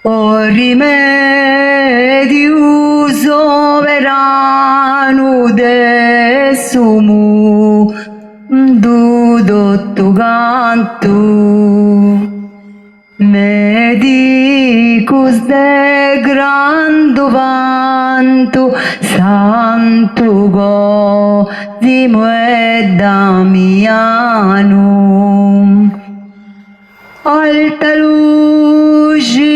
O rimedio sovrano de sumu, dudotto canto, medicus de grande vanto, santo Cosimo e Damiano. Alta luce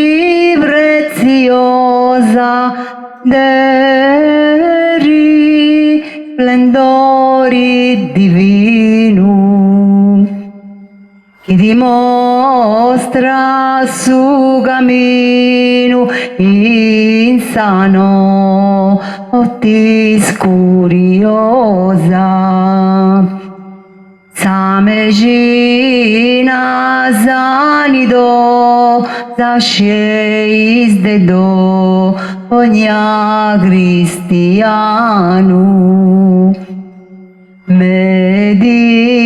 preziosa de risplendori divino, che dimostra su cammino insano curiosa. Samegina zanido, zasceis de do, ogna cristiano. Medicus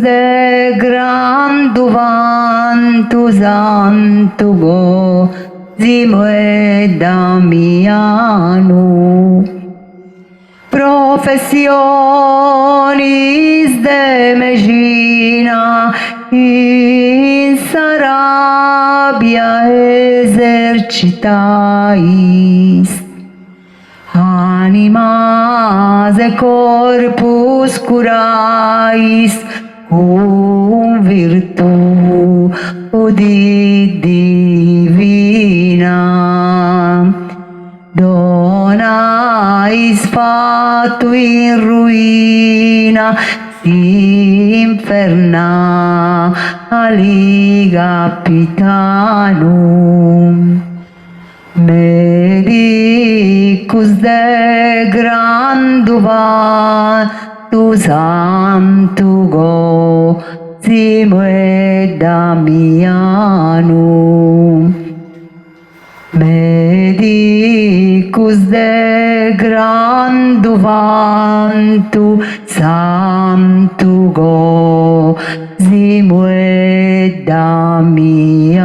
de grandu vantu santu Cosimo e Damiano. Professionis de Megina in Sarabia exercitais, animas e corpus curais cum virtu divina. Donais fatu in ruina inferna ali capitanum. Medicus de grandu vantu santu Cosimo e Damiano. Medicus de grandu vantu santu Cosimo e Damiano.